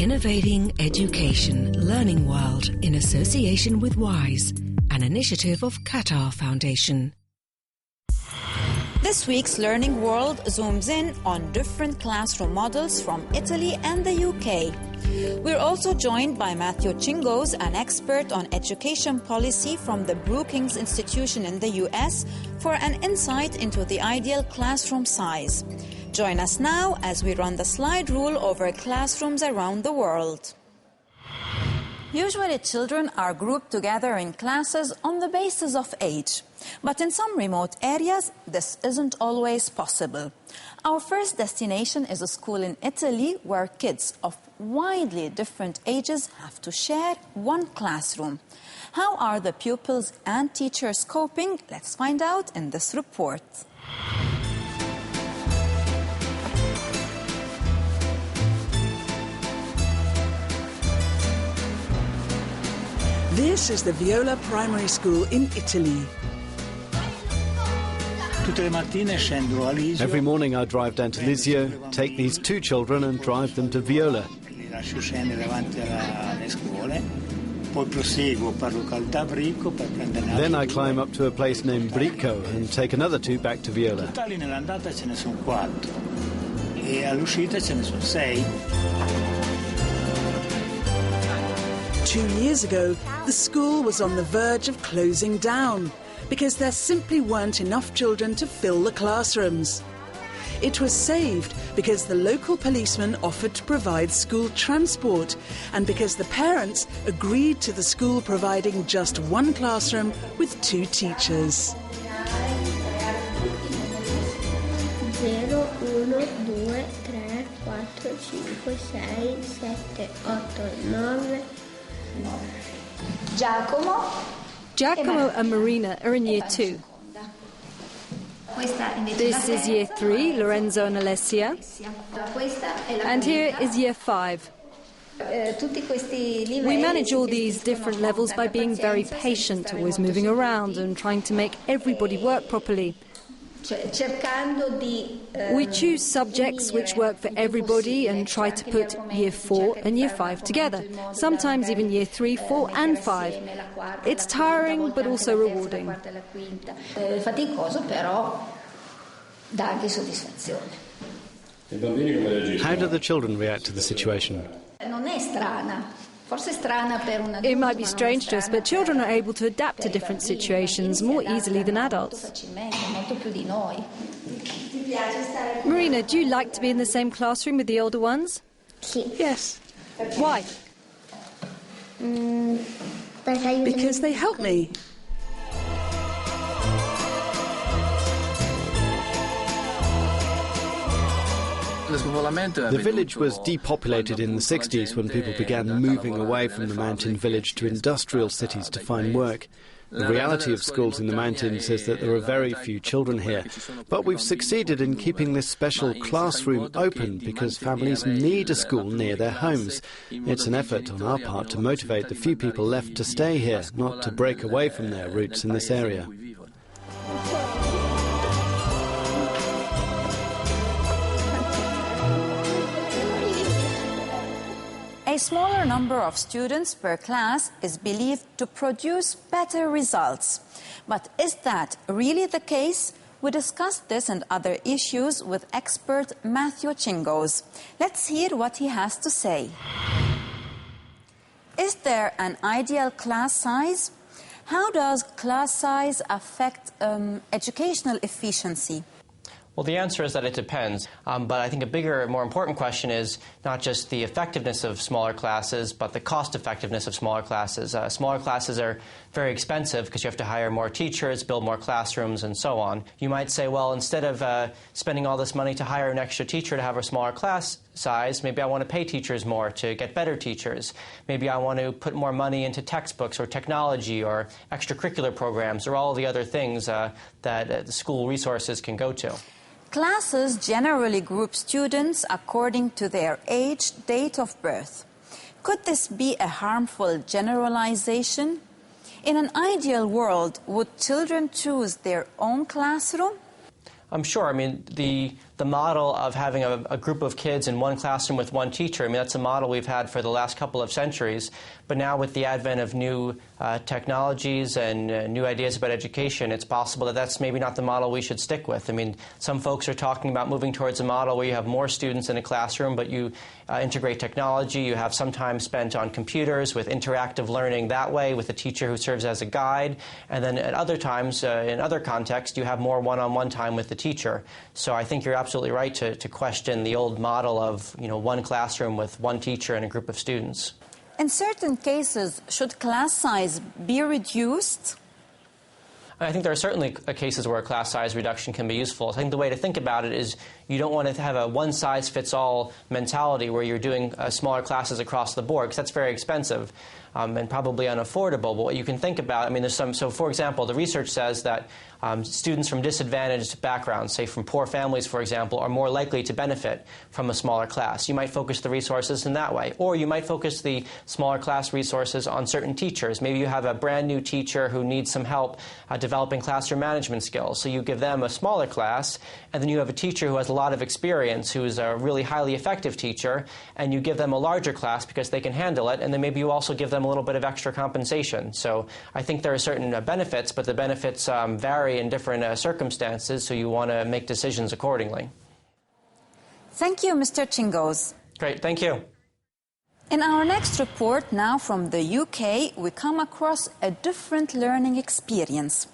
Innovating Education Learning World in association with WISE, an initiative of Qatar Foundation. This week's Learning World zooms in on different classroom models from Italy and the UK. We're also joined by Matthew Chingos, an expert on education policy from the Brookings Institution in the US, for an insight into the ideal classroom size. Join us now as we run the slide rule over classrooms around the world. Usually children are grouped together in classes on the basis of age. But in some remote areas, this isn't always possible. Our first destination is a school in Italy where kids of widely different ages have to share one classroom. How are the pupils and teachers coping? Let's find out in this report. This is the Viola Primary School in Italy. Every morning I drive down to Lisio, take these two children and drive them to Viola. Then I climb up to a place named Bricco and take another two back to Viola. 2 years ago, the school was on the verge of closing down because there simply weren't enough children to fill the classrooms. It was saved because the local policeman offered to provide school transport and because the parents agreed to the school providing just one classroom with two teachers. 0, 1, 2, 3, 4, 5, 6, 7, 8, 9... Giacomo and Marina are in Year 2. This is Year 3, Lorenzo and Alessia. And here is Year 5. We manage all these different levels by being very patient, always moving around and trying to make everybody work properly. We choose subjects which work for everybody and try to put Year 4 and Year 5 together, sometimes even Year 3, 4 and 5. It's tiring but also rewarding. How do the children react to the situation? It might be strange to us, but children are able to adapt to different situations more easily than adults. Marina, do you like to be in the same classroom with the older ones? Yes. Why? Because they help me. The village was depopulated in the 60s when people began moving away from the mountain village to industrial cities to find work. The reality of schools in the mountains is that there are very few children here. But we've succeeded in keeping this special classroom open because families need a school near their homes. It's an effort on our part to motivate the few people left to stay here, not to break away from their roots in this area. A smaller number of students per class is believed to produce better results. But is that really the case? We discussed this and other issues with expert Matthew Chingos. Let's hear what he has to say. Is there an ideal class size? How does class size affect educational efficiency? Well, the answer is that it depends, but I think a bigger, more important question is not just the effectiveness of smaller classes, but the cost effectiveness of smaller classes. Smaller classes are very expensive because you have to hire more teachers, build more classrooms, and so on. You might say, well, instead of spending all this money to hire an extra teacher to have a smaller class size, maybe I want to pay teachers more to get better teachers. Maybe I want to put more money into textbooks or technology or extracurricular programs or all the other things that the school resources can go to. Classes generally group students according to their age, date of birth. Could this be a harmful generalization? In an ideal world, would children choose their own classroom? I'm sure. I mean, the the model of having a group of kids in one classroom with one teacher, I mean, that's a model we've had for the last couple of centuries. But now with the advent of new technologies and new ideas about education, it's possible that that's maybe not the model we should stick with. I mean, some folks are talking about moving towards a model where you have more students in a classroom, but you integrate technology. You have some time spent on computers with interactive learning that way with a teacher who serves as a guide. And then at other times, in other contexts, you have more one-on-one time with the teacher. So I think you're absolutely right to question the old model of, one classroom with one teacher and a group of students. In certain cases, should class size be reduced? I think there are certainly cases where a class size reduction can be useful. I think the way to think about it is you don't want to have a one-size-fits-all mentality where you're doing smaller classes across the board, because that's very expensive and probably unaffordable. But what you can think about, I mean, there's some, so for example, the research says that students from disadvantaged backgrounds, say from poor families, for example, are more likely to benefit from a smaller class. You might focus the resources in that way. Or you might focus the smaller class resources on certain teachers. Maybe you have a brand new teacher who needs some help developing classroom management skills. So you give them a smaller class, and then you have a teacher who has a lot of experience, who is a really highly effective teacher, and you give them a larger class because they can handle it, and then maybe you also give them a little bit of extra compensation. So I think there are certain benefits, but the benefits vary in different circumstances, so you want to make decisions accordingly. Thank you, Mr. Chingos. Great, thank you. In our next report, now from the UK, we come across a different learning experience.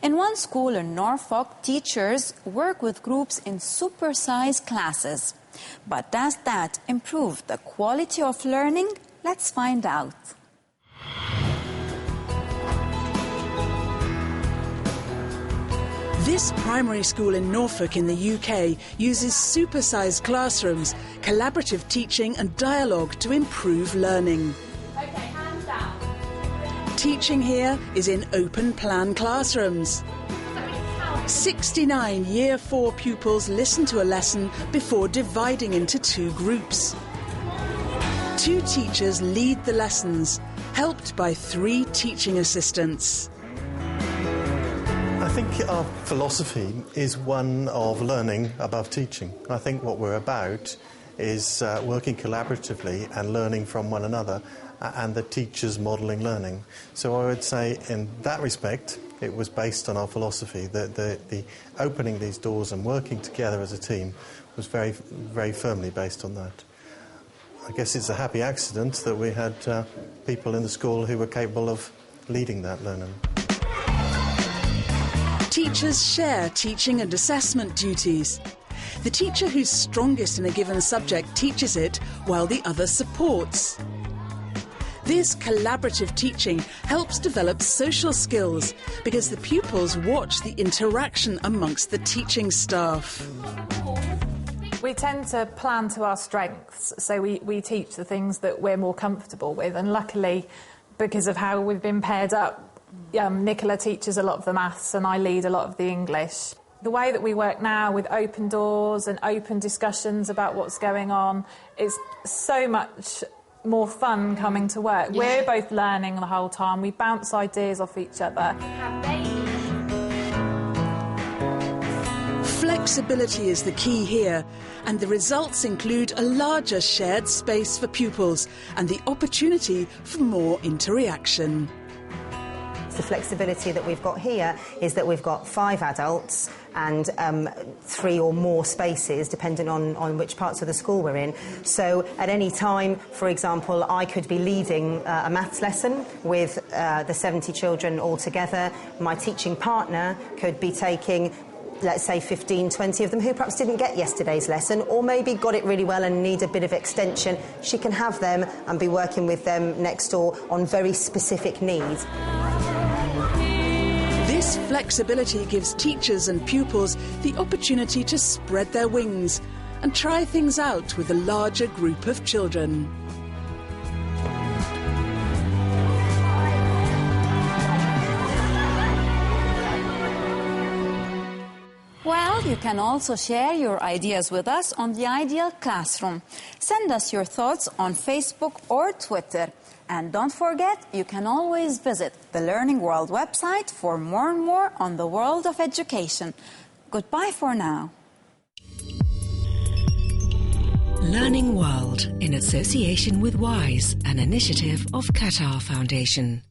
In one school in Norfolk, teachers work with groups in supersized classes. But does that improve the quality of learning? Let's find out. This primary school in Norfolk in the UK uses supersized classrooms, collaborative teaching and dialogue to improve learning. Okay, hands down. Teaching here is in open plan classrooms. 69 Year 4 pupils listen to a lesson before dividing into two groups. 2 teachers lead the lessons, helped by 3 teaching assistants. I think our philosophy is one of learning above teaching. I think what we're about is working collaboratively and learning from one another, and the teachers modelling learning. So I would say in that respect it was based on our philosophy, that the opening these doors and working together as a team was very, very firmly based on that. I guess it's a happy accident that we had people in the school who were capable of leading that learning. Teachers share teaching and assessment duties. The teacher who's strongest in a given subject teaches it, while the other supports. This collaborative teaching helps develop social skills because the pupils watch the interaction amongst the teaching staff. We tend to plan to our strengths, so we teach the things that we're more comfortable with, and luckily, because of how we've been paired up, Nicola teaches a lot of the maths and I lead a lot of the English. The way that we work now with open doors and open discussions about what's going on is so much more fun coming to work. Yeah. We're both learning the whole time. We bounce ideas off each other. Flexibility is the key here, and the results include a larger shared space for pupils and the opportunity for more interaction. The flexibility that we've got here is that we've got 5 adults and 3 or more spaces, depending on which parts of the school we're in. So at any time, for example, I could be leading a maths lesson with the 70 children all together. My teaching partner could be taking, let's say, 15, 20 of them who perhaps didn't get yesterday's lesson, or maybe got it really well and need a bit of extension. She can have them and be working with them next door on very specific needs. This flexibility gives teachers and pupils the opportunity to spread their wings and try things out with a larger group of children. Well, you can also share your ideas with us on the Ideal Classroom. Send us your thoughts on Facebook or Twitter. And don't forget, you can always visit the Learning World website for more and more on the world of education. Goodbye for now. Learning World in association with WISE, an initiative of Qatar Foundation.